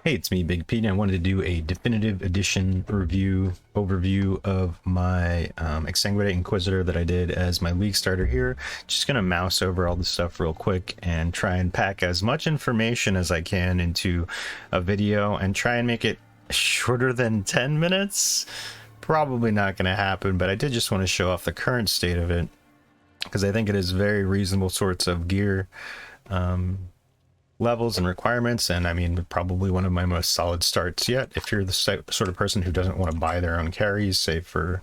Hey, it's me, Big Pete, and I wanted to do a definitive edition overview of my Exsanguinate Inquisitor that I did as my league starter here. Just gonna mouse over all the stuff real quick and try and pack as much information as I can into a video and try and make it shorter than 10 minutes. Probably not gonna happen, but I did just want to show off the current state of it because I think it is very reasonable sorts of gear levels and requirements, and I mean probably one of my most solid starts yet if you're the sort of person who doesn't want to buy their own carries, say for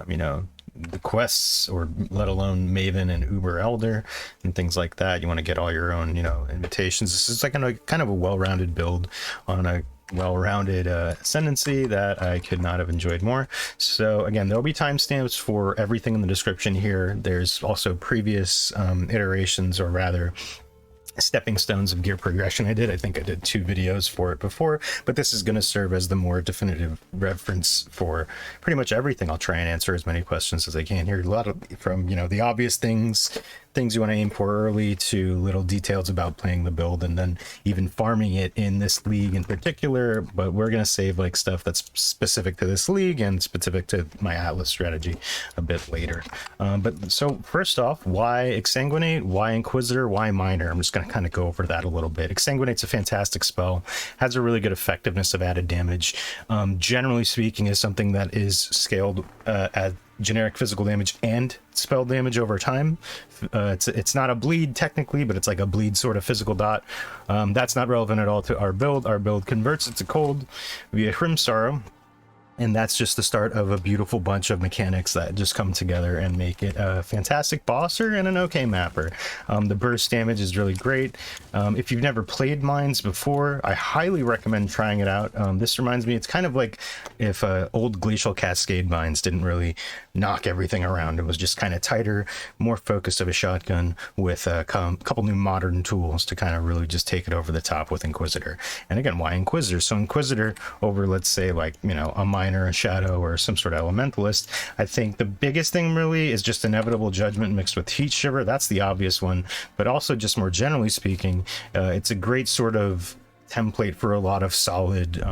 you know, the quests, or let alone Maven and Uber Elder and things like that. You want to get all your own, you know, invitations. This is like kind of a well-rounded build on a well-rounded ascendancy that I could not have enjoyed more. So again, there'll be timestamps for everything in the description here. There's also previous iterations, or rather stepping stones of gear progression I think I did 2 videos for it before, but this is going to serve as the more definitive reference for pretty much everything. I'll try and answer as many questions as I can here. A lot of, from, you know, the obvious things you want to aim for early, to little details about playing the build, and then even farming it in this league in particular. But we're going to save like stuff that's specific to this league and specific to my Atlas strategy a bit later. But so first off, why Exsanguinate, why Inquisitor, why Miner? I'm just going to kind of go over that a little bit. Exsanguinate's a fantastic spell, has a really good effectiveness of added damage. Generally speaking, is something that is scaled at generic physical damage and spell damage over time. It's not a bleed technically, but it's like a bleed sort of physical dot. That's not relevant at all to our build. Our build converts it to cold via Sorrow, and that's just the start of a beautiful bunch of mechanics that just come together and make it a fantastic bosser and an okay mapper. The burst damage is really great. If you've never played mines before, I highly recommend trying it out. This reminds me, it's kind of like if old Glacial Cascade mines didn't really knock everything around. It was just kind of tighter, more focused of a shotgun with a couple new modern tools to kind of really just take it over the top with Inquisitor. And again, why Inquisitor? So Inquisitor over, let's say, like, you know, a Miner, a Shadow, or some sort of Elementalist. I think the biggest thing really is just Inevitable Judgment mixed with Heat Shiver. That's the obvious one, but also just more generally speaking, it's a great sort of template for a lot of solid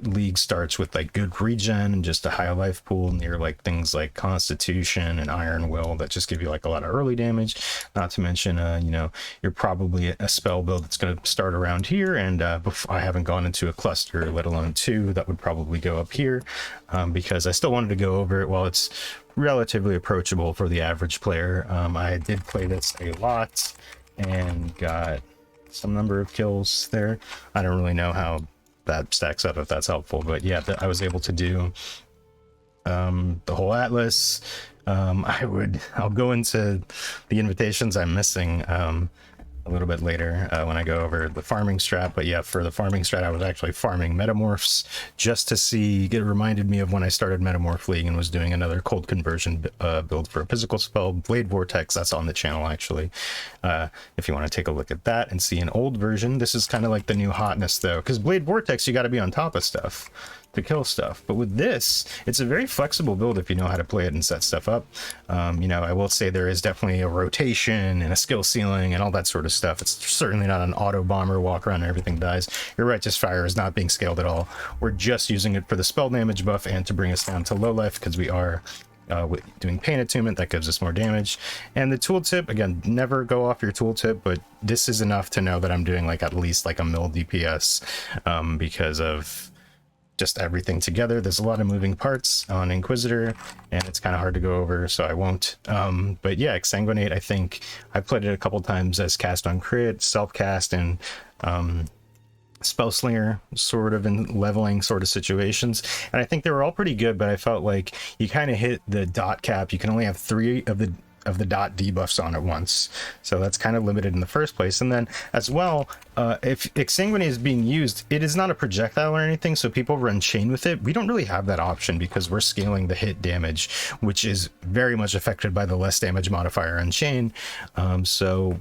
league starts with like good regen and just a high life pool near like things like Constitution and Iron Will that just give you like a lot of early damage. Not to mention, you know, you're probably a spell build that's going to start around here, and I haven't gone into a cluster, let alone 2 that would probably go up here, because I still wanted to go over it while it's relatively approachable for the average player. I did play this a lot and got some number of kills there. I don't really know how that stacks up, if that's helpful, but yeah, I was able to do the whole Atlas. I'll go into the invitations I'm missing a little bit later when I go over the farming strat. But yeah, for the farming strat, I was actually farming Metamorphs just to see. It reminded me of when I started Metamorph League and was doing another cold conversion build for a physical spell, Blade Vortex. That's on the channel actually, if you want to take a look at that and see an old version. This is kind of like the new hotness though, because Blade Vortex, you got to be on top of stuff to kill stuff, but with this, it's a very flexible build if you know how to play it and set stuff up. You know, I will say there is definitely a rotation and a skill ceiling and all that sort of stuff. It's certainly not an auto bomber walk around and everything dies. Your Righteous Fire is not being scaled at all. We're just using it for the spell damage buff and to bring us down to low life, because we are doing Pain Attunement. That gives us more damage. And the tooltip, again, never go off your tooltip, but this is enough to know that I'm doing like at least like a mil DPS because of just everything together. There's a lot of moving parts on Inquisitor, and it's kind of hard to go over, so I won't. But yeah, Exsanguinate, I think I've played it a couple times as cast on crit, self-cast, and spell slinger sort of in leveling sort of situations, and I think they were all pretty good, but I felt like you kind of hit the dot cap. You can only have 3 of the dot debuffs on at once, so that's kind of limited in the first place. And then as well, if Exsanguinate is being used, it is not a projectile or anything, so people run chain with it. We don't really have that option because we're scaling the hit damage, which is very much affected by the less damage modifier on chain. So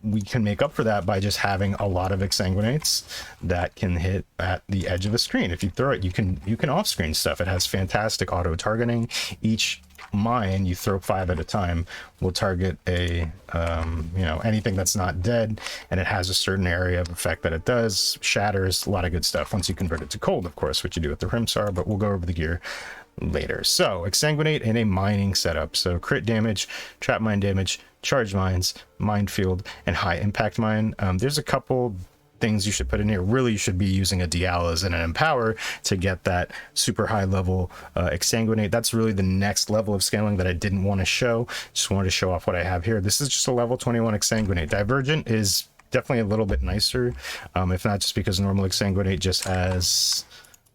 we can make up for that by just having a lot of Exsanguinates that can hit at the edge of a screen. If you throw it, you can off-screen stuff. It has fantastic auto targeting. Each mine, you throw 5 at a time, will target a you know, anything that's not dead, and it has a certain area of effect that it does, shatters, a lot of good stuff once you convert it to cold, of course, which you do with the Rimsar, but we'll go over the gear later. So Exsanguinate in a mining setup, so crit damage, trap mine damage, charge mines, minefield, and high impact mine. There's a couple things you should put in here. Really, you should be using a Dialis and an Empower to get that super high level Exsanguinate. That's really the next level of scaling that I didn't want to show. Just wanted to show off what I have here. This is just a level 21 Exsanguinate. Divergent is definitely a little bit nicer, if not just because normal Exsanguinate just has,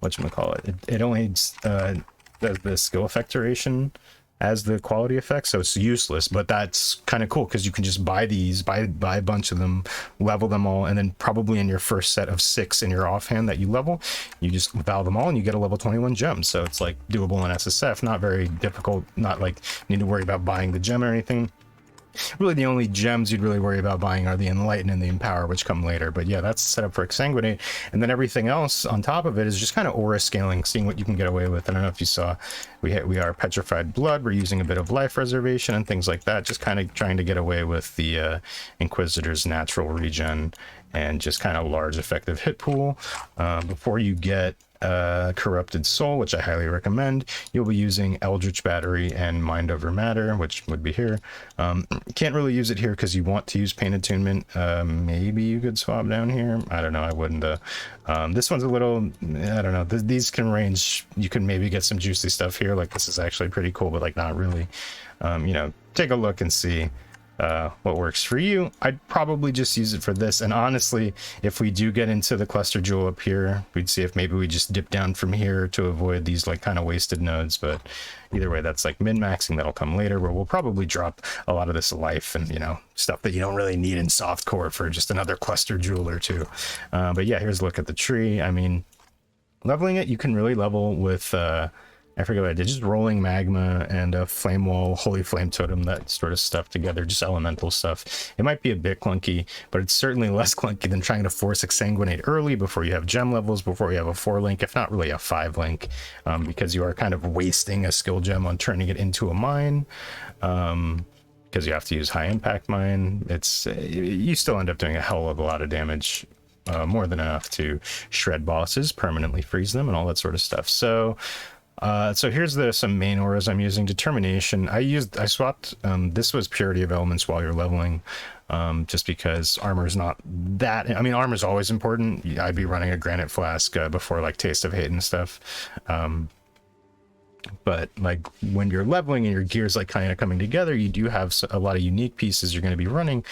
whatchamacallit, it only does the skill effect duration as the quality effect, so it's useless, but that's kind of cool because you can just buy these, buy a bunch of them, level them all, and then probably in your first set of 6 in your offhand that you level, you just vow them all and you get a level 21 gem. So it's like doable in SSF, not very difficult, not like you need to worry about buying the gem or anything. Really, the only gems you'd really worry about buying are the Enlighten and the Empower, which come later. But yeah, that's set up for Exsanguinate. And then everything else on top of it is just kind of aura scaling, seeing what you can get away with. I don't know if you saw, we are Petrified Blood. We're using a bit of life reservation and things like that. Just kind of trying to get away with the Inquisitor's natural regen and just kind of large effective hit pool. Before you get Corrupted Soul, which I highly recommend, you'll be using Eldritch Battery and Mind Over Matter, which would be here. Can't really use it here because you want to use Pain Attunement. Maybe you could swap down here. I don't know, I wouldn't. This one's a little, I don't know, these can range. You can maybe get some juicy stuff here, like this is actually pretty cool, but like not really. You know, take a look and see what works for you. I'd probably just use it for this, and honestly, if we do get into the cluster jewel up here, we'd see if maybe we just dip down from here to avoid these like kind of wasted nodes. But either way, that's like min-maxing. That'll come later, where we'll probably drop a lot of this life and, you know, stuff that you don't really need in softcore for just another cluster jewel or two. But yeah, here's a look at the tree. I mean, leveling it, you can really level with I forget what I did, just rolling magma and a flame wall, holy flame totem, that sort of stuff together, just elemental stuff. It might be a bit clunky, but it's certainly less clunky than trying to force Exsanguinate early before you have gem levels, before you have a 4 link, if not really a 5 link, because you are kind of wasting a skill gem on turning it into a mine. Because you have to use high impact mine. It's, you still end up doing a hell of a lot of damage, more than enough to shred bosses, permanently freeze them, and all that sort of stuff. So here's some main auras I'm using. Determination, I swapped, this was Purity of Elements while you're leveling, just because armor's not that, I mean, armor's always important. I'd be running a Granite Flask before like Taste of Hate and stuff. But like when you're leveling and your gear's like kind of coming together, you do have a lot of unique pieces you're going to be running.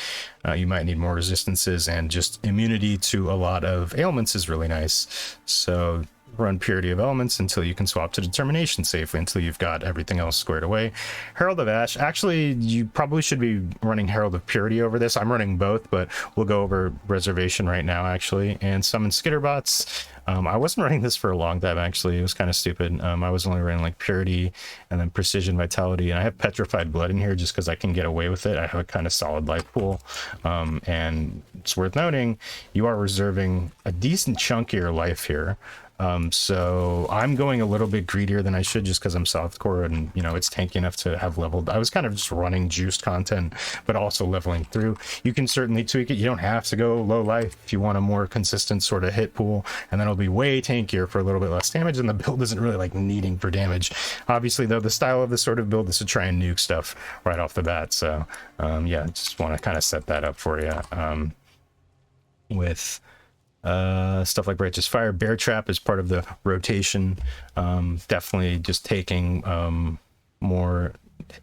You might need more resistances, and just immunity to a lot of ailments is really nice. So run Purity of Elements until you can swap to Determination safely, until you've got everything else squared away. Herald of Ash, actually you probably should be running Herald of Purity over this. I'm running both, but we'll go over Reservation right now actually. And Summon Skitterbots. I wasn't running this for a long time actually. It was kind of stupid. I was only running like Purity and then Precision, Vitality, and I have Petrified Blood in here just because I can get away with it. I have a kind of solid life pool, and it's worth noting you are reserving a decent chunk of your life here. So I'm going a little bit greedier than I should just because I'm softcore and, you know, it's tanky enough to have leveled. I was kind of just running juiced content, but also leveling through. You can certainly tweak it. You don't have to go low life if you want a more consistent sort of hit pool, and then it'll be way tankier for a little bit less damage, and the build isn't really like needing for damage. Obviously, though, the style of this sort of build is to try and nuke stuff right off the bat. So, yeah, just want to kind of set that up for you. With stuff like Righteous Fire, Bear Trap is part of the rotation. Definitely just taking more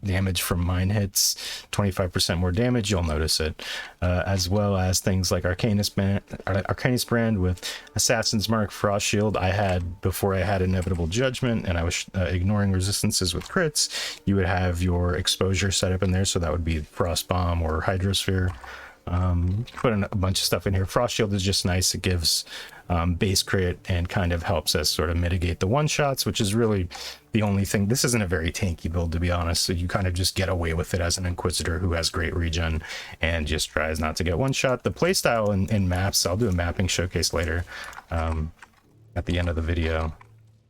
damage from mine hits, 25% more damage, you'll notice it, as well as things like Arcanist Brand with Assassin's Mark, Frost Shield. I had before I had Inevitable Judgment, and I was ignoring resistances with crits. You would have your exposure set up in there, so that would be Frost Bomb or Hydrosphere. Put in a bunch of stuff in here. Frost Shield is just nice. It gives base crit and kind of helps us sort of mitigate the one shots, which is really the only thing. This isn't a very tanky build, to be honest, so you kind of just get away with it as an Inquisitor who has great regen and just tries not to get one shot. The playstyle in maps, I'll do a mapping showcase later at the end of the video,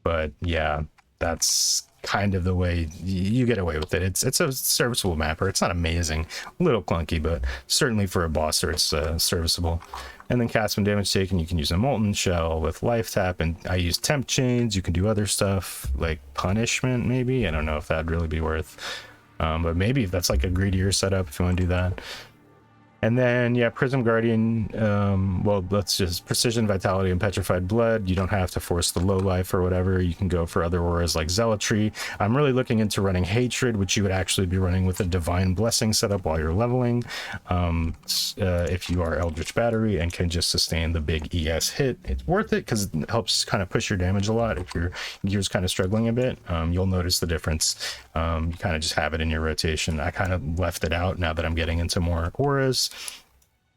but yeah, that's kind of the way you get away with it. It's a serviceable mapper. It's not amazing, a little clunky, but certainly for a bosser, it's serviceable. And then cast when damage taken, you can use a molten shell with life tap, and I use temp chains. You can do other stuff like punishment, maybe. I don't know if that'd really be worth, but maybe if that's like a greedier setup, if you want to do that. And then, yeah, Prism Guardian, well, let's just Precision, Vitality, and Petrified Blood. You don't have to force the low life or whatever. You can go for other auras like Zealotry. I'm really looking into running Hatred, which you would actually be running with a Divine Blessing setup while you're leveling. If you are Eldritch Battery and can just sustain the big ES hit, it's worth it because it helps kind of push your damage a lot. If your gear's kind of struggling a bit, you'll notice the difference. You kind of just have it in your rotation. I kind of left it out now that I'm getting into more auras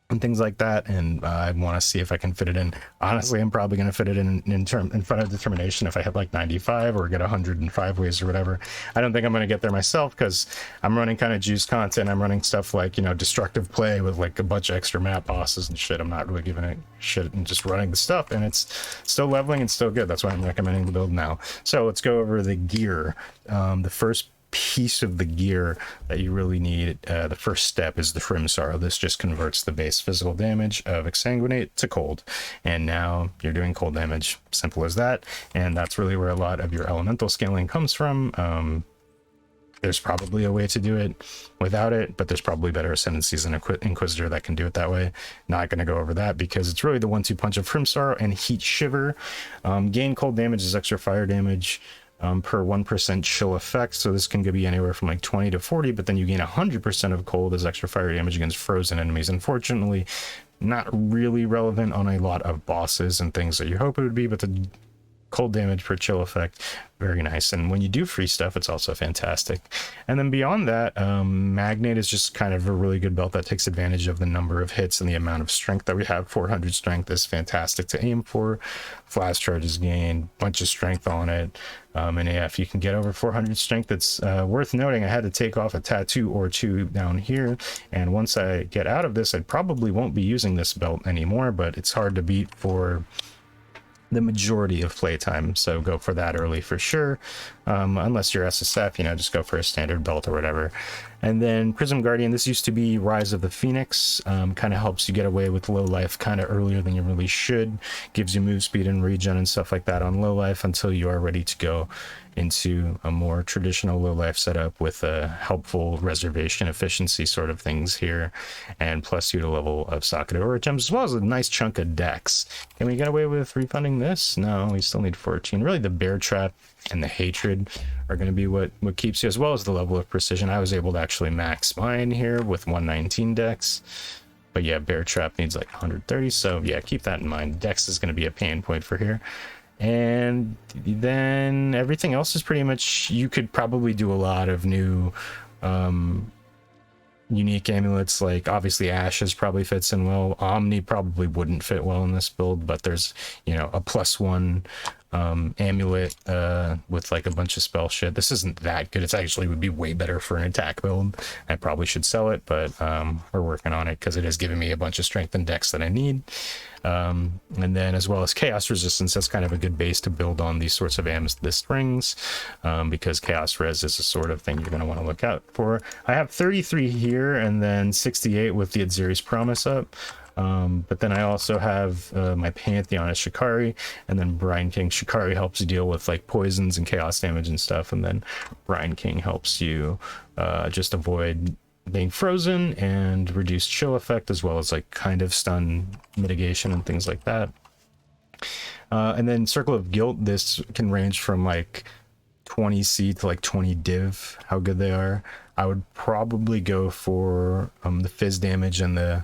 and things like that, and I want to see if I can fit it in. Honestly, I'm probably going to fit it in front of determination if I hit like 95 or get 105 ways or whatever. I don't think I'm going to get there myself because I'm running kind of juice content. I'm running stuff like, you know, destructive play with like a bunch of extra map bosses and shit. I'm not really giving it shit and just running the stuff, and it's still leveling and still good. That's why I'm recommending the build now. So let's go over the gear. The first piece of the gear that you really need, the first step, is the Frim Sorrow. This just converts the base physical damage of Exsanguinate to cold, and now you're doing cold damage. Simple as that. And that's really where a lot of your elemental scaling comes from. There's probably a way to do it without it, but there's probably better ascendancies than Inquisitor that can do it that way. Not going to go over that because it's really the 1-2 punch of Frim Sorrow and Heat Shiver. Gain cold damage is extra fire damage per 1% chill effect, so this can be anywhere from like 20 to 40, but then you gain 100% of cold as extra fire damage against frozen enemies. Unfortunately, not really relevant on a lot of bosses and things that you hope it would be, but the cold damage per chill effect, very nice. And when you do free stuff, it's also fantastic. And then beyond that, Magnate is just kind of a really good belt that takes advantage of the number of hits and the amount of strength that we have. 400 strength is fantastic to aim for. Flash charges gain, bunch of strength on it. And yeah, if you can get over 400 strength, it's worth noting I had to take off a tattoo or two down here, and once I get out of this, I probably won't be using this belt anymore, but it's hard to beat for the majority of playtime, so go for that early for sure. Unless you're SSF, you know, just go for a standard belt or whatever. And then Prism Guardian, this used to be Rise of the Phoenix, kind of helps you get away with low life kind of earlier than you really should, gives you move speed and regen and stuff like that on low life until you are ready to go into a more traditional low life setup with a helpful reservation efficiency sort of things here, and plus you to level of socket aura gems, as well as a nice chunk of dex. Can we get away with refunding this? No, we still need 14. Really, the Bear Trap and the Hatred are going to be what keeps you, as well as the level of precision. I was able to actually max mine here with 119 dex, but yeah, Bear Trap needs like 130, so yeah, keep that in mind. Dex is going to be a pain point for here. And then everything else is pretty much, you could probably do a lot of new unique amulets, like obviously Ashes probably fits in well. Omni probably wouldn't fit well in this build, but there's, you know, a +1 amulet with like a bunch of spell shit. This isn't that good. It's actually would be way better for an attack build. I probably should sell it, but we're working on it because it is giving me a bunch of strength and dex that I need. And then as well as chaos resistance, that's kind of a good base to build on these sorts of amethyst rings, because chaos res is the sort of thing you're going to want to look out for. I have 33 here and then 68 with the Adziri's Promise up. But then I also have my Pantheon as Shikari, and then Brine King. Shikari helps you deal with like poisons and chaos damage and stuff, and then Brine King helps you just avoid being frozen and reduced chill effect, as well as like kind of stun mitigation and things like that. And then Circle of Guilt, this can range from like 20C to like 20 div, how good they are. I would probably go for the fizz damage and the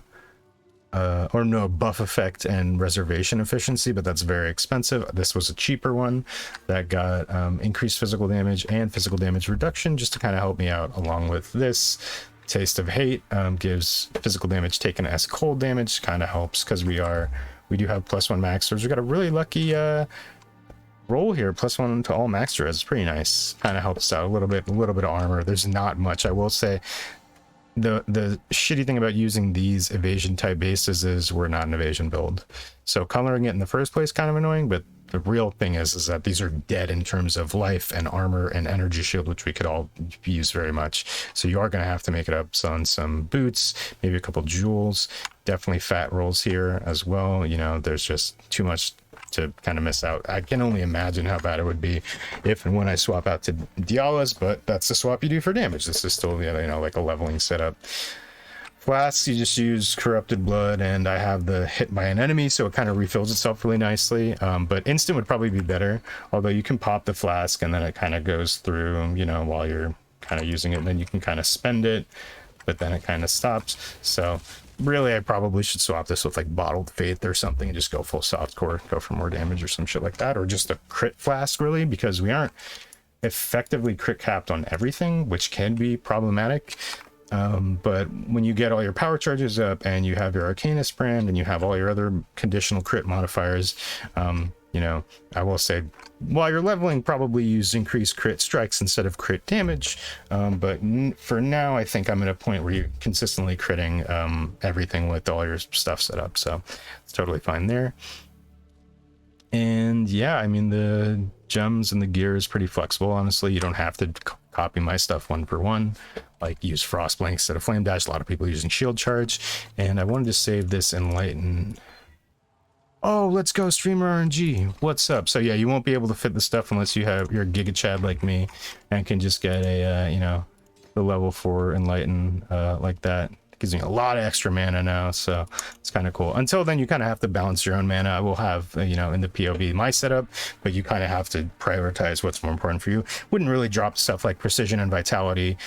buff effect and reservation efficiency, but that's very expensive. This was a cheaper one that got increased physical damage and physical damage reduction, just to kind of help me out along with this. Taste of Hate gives physical damage taken as cold damage, kind of helps because we do have +1 maxers. We got a really lucky roll here, +1 to all maxers. It's pretty nice. Kind of helps out a little bit of armor. There's not much, I will say. the shitty thing about using these evasion type bases is we're not an evasion build, so coloring it in the first place kind of annoying. But the real thing is that these are dead in terms of life and armor and energy shield, which we could all use very much. So you are going to have to make it up on some boots, maybe a couple jewels, definitely fat rolls here as well. You know, there's just too much to kind of miss out. I can only imagine how bad it would be if and when I swap out to Dialas, but that's the swap you do for damage. This is still, you know, like a leveling setup. Flasks, you just use corrupted blood, and I have the hit by an enemy, so it kind of refills itself really nicely. But instant would probably be better, although you can pop the flask and then it kind of goes through, you know, while you're kind of using it, and then you can kind of spend it, but then it kind of stops. So really, I probably should swap this with like Bottled Faith or something and just go full softcore, go for more damage or some shit like that, or just a crit flask, really, because we aren't effectively crit capped on everything, which can be problematic. But when you get all your power charges up and you have your Arcanist brand and you have all your other conditional crit modifiers, you know, I will say while you're leveling, probably use increased crit strikes instead of crit damage. But for now, I think I'm at a point where you're consistently critting everything with all your stuff set up. So it's totally fine there. And yeah, I mean, the gems and the gear is pretty flexible, honestly. You don't have to copy my stuff one for one, like use Frostblink instead of Flame Dash. A lot of people using Shield Charge. And I wanted to save this Enlighten. Oh, let's go, Streamer RNG. What's up? So yeah, you won't be able to fit the stuff unless you have your Giga Chad like me and can just get a, you know, the level 4 Enlighten like that. Gives me a lot of extra mana now, so it's kind of cool. Until then, you kind of have to balance your own mana. I will have, you know, in the POV my setup, but you kind of have to prioritize what's more important for you. Wouldn't really drop stuff like Precision and Vitality,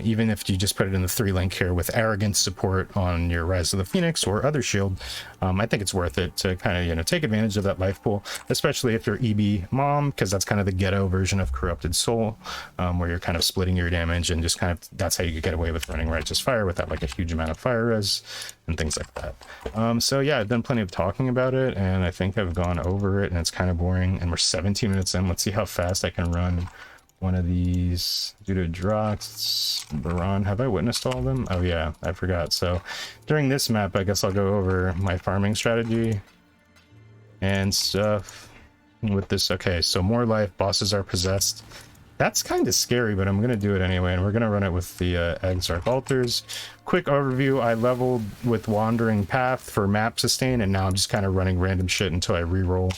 even if you just put it in the 3-link here with Arrogance support on your Rise of the Phoenix or other shield. I think it's worth it to kind of, you know, take advantage of that life pool, especially if you're EB Mom, because that's kind of the ghetto version of Corrupted Soul, where you're kind of splitting your damage and just kind of, that's how you get away with running Righteous Fire without like a huge amount of fire res and things like that. So yeah, I've done plenty of talking about it, and I think I've gone over it, and it's kind of boring, and we're 17 minutes in. Let's see how fast I can run one of these. Due to Drox, Baron, have I witnessed all of them? Oh yeah, I forgot. So during this map, I guess I'll go over my farming strategy and stuff with this. Okay, so more life, bosses are possessed. That's kind of scary, but I'm going to do it anyway, and we're going to run it with the Exarch Altars. Quick overview, I leveled with Wandering Path for map sustain, and now I'm just kind of running random shit until I reroll.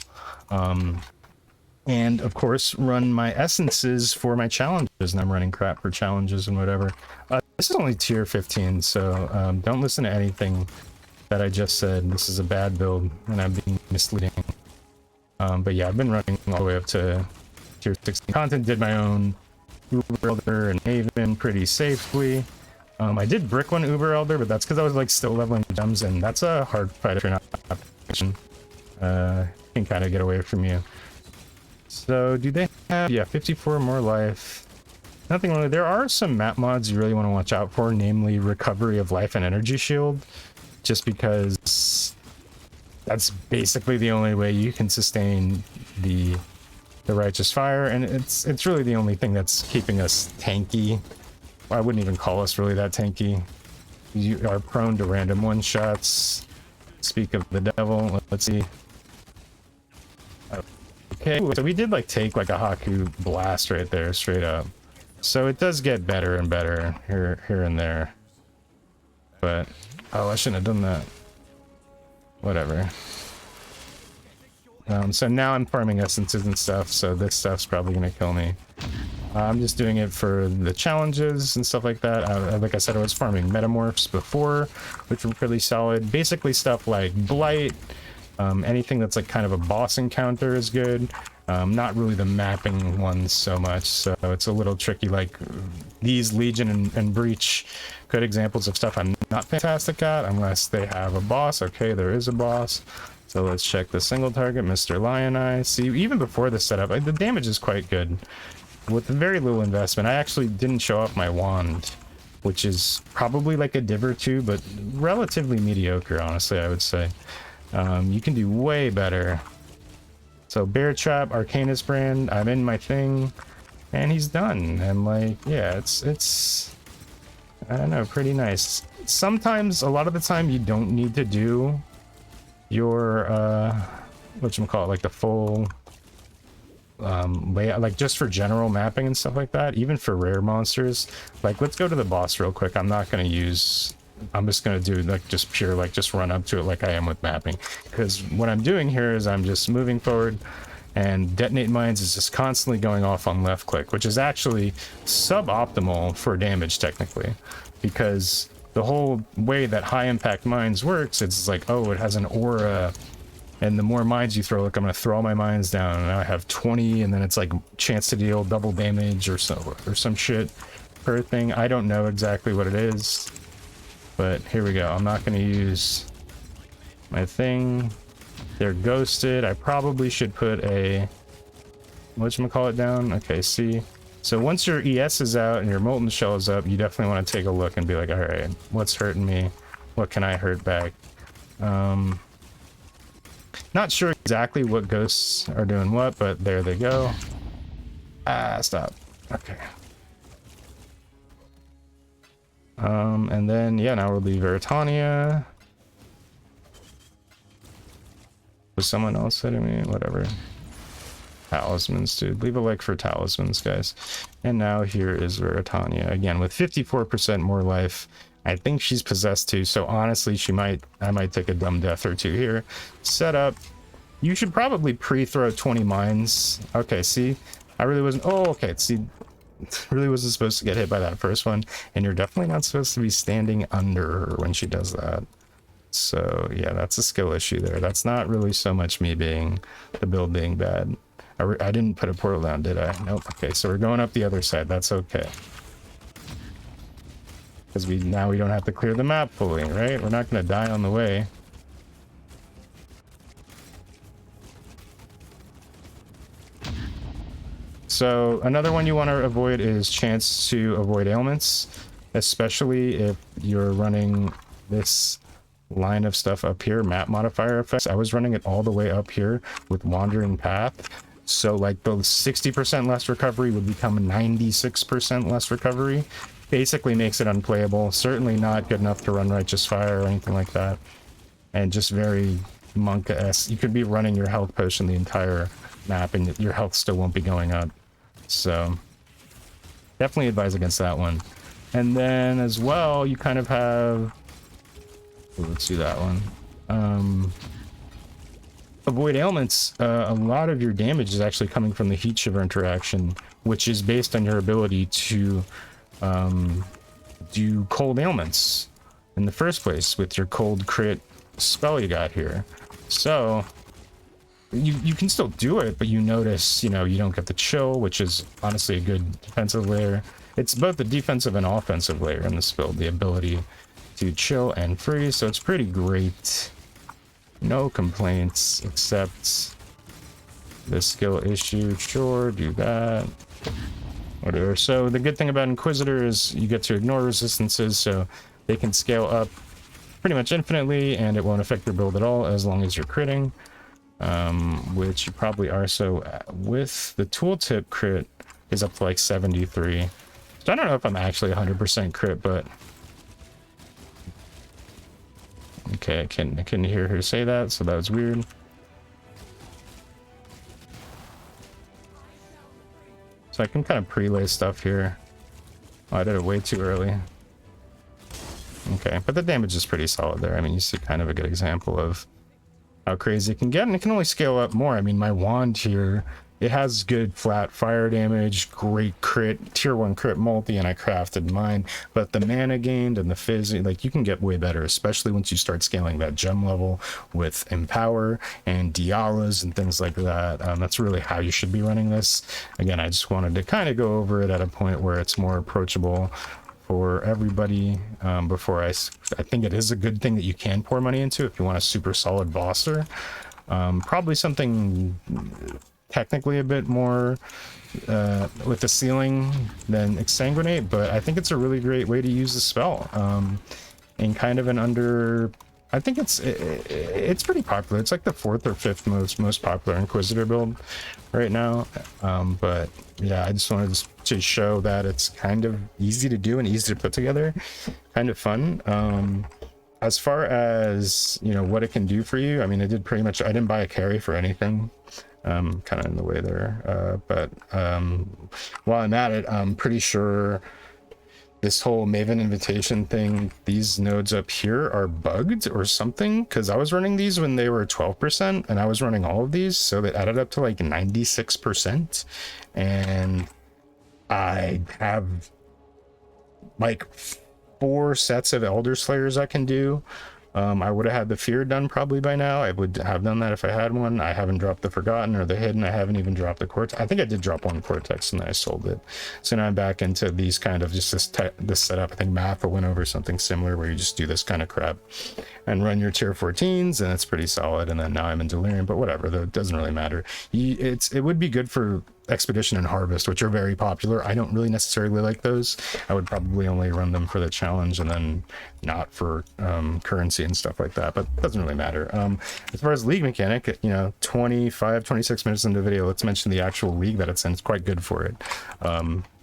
And, of course, run my essences for my challenges, and I'm running crap for challenges and whatever. This is only tier 15, so don't listen to anything that I just said. This is a bad build, and I'm being misleading. But yeah, I've been running all the way up to tier 16 content, did my own Uber Elder and Haven pretty safely. I did brick one Uber Elder, but that's because I was like still leveling gems, and that's a hard fight if you're not can kind of get away from you. So do they have, yeah, 54 more life. Nothing really. There are some map mods you really want to watch out for, namely Recovery of Life and Energy Shield, just because that's basically the only way you can sustain the Righteous Fire, and it's really the only thing that's keeping us tanky. I wouldn't even call us really that tanky. You are prone to random one-shots. Speak of the devil, let's see. Okay, so we did like take like a Haku blast right there, straight up. So it does get better and better here and there. But, oh, I shouldn't have done that. Whatever. So now I'm farming essences and stuff, so this stuff's probably gonna kill me. I'm just doing it for the challenges and stuff like that. Like I said, I was farming metamorphs before, which were pretty solid. Basically stuff like Blight, anything that's like kind of a boss encounter is good. Not really the mapping ones so much, so it's a little tricky. Like these Legion and Breach, good examples of stuff I'm not fantastic at unless they have a boss. Okay, there is a boss. So let's check the single target, Mr. Lion Eye. See, even before the setup, the damage is quite good. With very little investment, I actually didn't show off my wand, which is probably like a div or two, but relatively mediocre, honestly, I would say. You can do way better. So Bear Trap, Arcanist brand, I'm in my thing, and he's done. And like, yeah, it's I don't know, pretty nice. Sometimes, a lot of the time, you don't need to do your whatchamacallit, like the full layout, like just for general mapping and stuff like that, even for rare monsters. Like, let's go to the boss real quick. I'm not going to use, I'm just going to do like just pure, like just run up to it like I am with mapping, because what I'm doing here is I'm just moving forward, and detonate mines is just constantly going off on left click, which is actually suboptimal for damage technically, because the whole way that high impact mines works, it's like, oh, it has an aura, and the more mines you throw, like I'm gonna throw all my mines down, and now I have 20, and then it's like chance to deal double damage or so, or some shit per thing. I don't know exactly what it is, but here we go. I'm not gonna use my thing. They're ghosted. I probably should put a whatchamacallit down. Okay, see. So once your ES is out and your molten shell is up, you definitely want to take a look and be like, all right, what's hurting me? What can I hurt back? Not sure exactly what ghosts are doing what, but there they go. Ah, stop. Okay. And then, yeah, now we'll leave Veritania. Was someone else hitting me? Whatever. Talismans, dude. Leave a like for talismans, guys. And now here is Veritania again with 54% more life. I think she's possessed too, so honestly, I might take a dumb death or two here. Set up. You should probably pre-throw 20 mines. Okay, see, I really wasn't. Oh, okay. See, really wasn't supposed to get hit by that first one, and you're definitely not supposed to be standing under her when she does that. So yeah, that's a skill issue there. That's not really so much me being the build being bad. I didn't put a portal down, did I? Nope. Okay, so we're going up the other side. That's okay, because now we don't have to clear the map fully, right? We're not going to die on the way. So another one you want to avoid is chance to avoid ailments, especially if you're running this line of stuff up here, map modifier effects. I was running it all the way up here with wandering path, so like the 60% less recovery would become 96% less recovery. Basically makes it unplayable. Certainly not good enough to run righteous fire or anything like that, and just very monka-esque. You could be running your health potion the entire map and your health still won't be going up. So definitely advise against that one. And then as well, you kind of have, let's do that one. Avoid ailments. A lot of your damage is actually coming from the heat shiver interaction, which is based on your ability to do cold ailments in the first place with your cold crit spell you got here. So you can still do it, but you notice, you know, you don't get the chill, which is honestly a good defensive layer. It's both the defensive and offensive layer in this build, the ability to chill and freeze, so it's pretty great. No complaints, except the skill issue. Sure, do that. Whatever. So the good thing about Inquisitor is you get to ignore resistances, so they can scale up pretty much infinitely, and it won't affect your build at all as long as you're critting. Which you probably are. So with the tooltip, crit is up to like 73. So I don't know if I'm actually 100% crit, but okay, I couldn't hear her say that, so that was weird. So I can kind of prelay stuff here. Oh, I did it way too early. Okay, but the damage is pretty solid there. I mean, you see kind of a good example of how crazy it can get, and it can only scale up more. I mean, my wand here, it has good flat fire damage, great crit, tier 1 crit multi, and I crafted mine, but the mana gained and the fizz, like, you can get way better, especially once you start scaling that gem level with Empower and Dialas and things like that. That's really how you should be running this. Again, I just wanted to kind of go over it at a point where it's more approachable for everybody. Before I think it is a good thing that you can pour money into if you want a super solid bosser. Probably something technically a bit more with the ceiling than Exsanguinate, but I think it's a really great way to use the spell in kind of an I think it's pretty popular. It's like the fourth or fifth most popular Inquisitor build right now. But yeah, I just wanted to show that it's kind of easy to do and easy to put together, kind of fun. As far as, you know, what it can do for you, I mean, I didn't buy a carry for anything. Kind of in the way there. But while I'm at it, I'm pretty sure this whole Maven invitation thing, these nodes up here are bugged or something, because I was running these when they were 12% and I was running all of these, so that added up to like 96%, and I have like 4 sets of Elder Slayers I can do. I would have had the Fear done probably by now. I would have done that if I had one. I haven't dropped the Forgotten or the Hidden. I haven't even dropped the Cortex. I think I did drop one Cortex and then I sold it. So now I'm back into these kind of just this setup. I think Matha went over something similar where you just do this kind of crap and run your tier 14s, and it's pretty solid. And then now I'm in Delirium, but whatever, that doesn't really matter. It would be good for Expedition and Harvest, which are very popular. I don't really necessarily like those. I would probably only run them for the challenge and then not for currency and stuff like that, but it doesn't really matter. As far as league mechanic, you know, 26 minutes into the video, let's mention the actual league that it's in. It's quite good for it.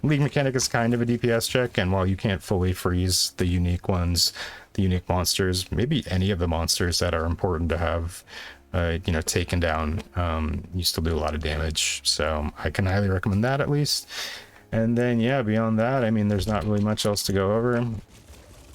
League mechanic is kind of a DPS check, and while you can't fully freeze the unique ones, the unique monsters, maybe any of the monsters that are important to have you know, taken down, you still do a lot of damage, so I can highly recommend that at least. And then yeah, beyond that, I mean, there's not really much else to go over.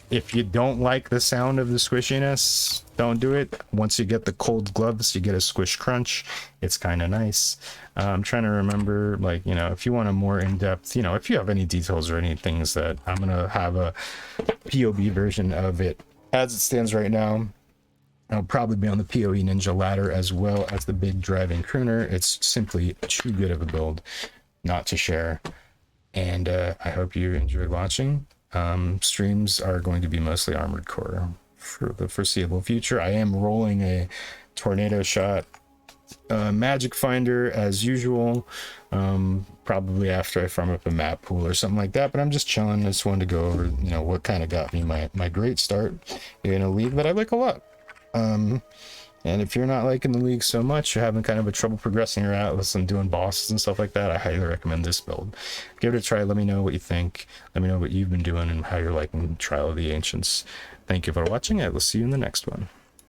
If you don't like the sound of the squishiness, don't do it. Once you get the cold gloves, you get a squish crunch. It's kind of nice. I'm trying to remember, like, you know, if you want a more in-depth, you know, if you have any details or any things, that I'm gonna have a POB version of it as it stands right now. I'll probably be on the PoE Ninja ladder as well as the big driving crooner. It's simply too good of a build not to share. And I hope you enjoyed watching. Streams are going to be mostly Armored Core for the foreseeable future. I am rolling a Tornado Shot Magic Finder as usual, probably after I farm up a map pool or something like that, but I'm just chilling. I just wanted to go over, you know, what kind of got me my great start in a league that I like a lot. And if you're not liking the league so much, you're having kind of a trouble progressing your Atlas and doing bosses and stuff like that, I highly recommend this build. Give it a try. Let me know what you think. Let me know what you've been doing and how you're liking Trial of the Ancients. Thank you for watching. I will see you in the next one.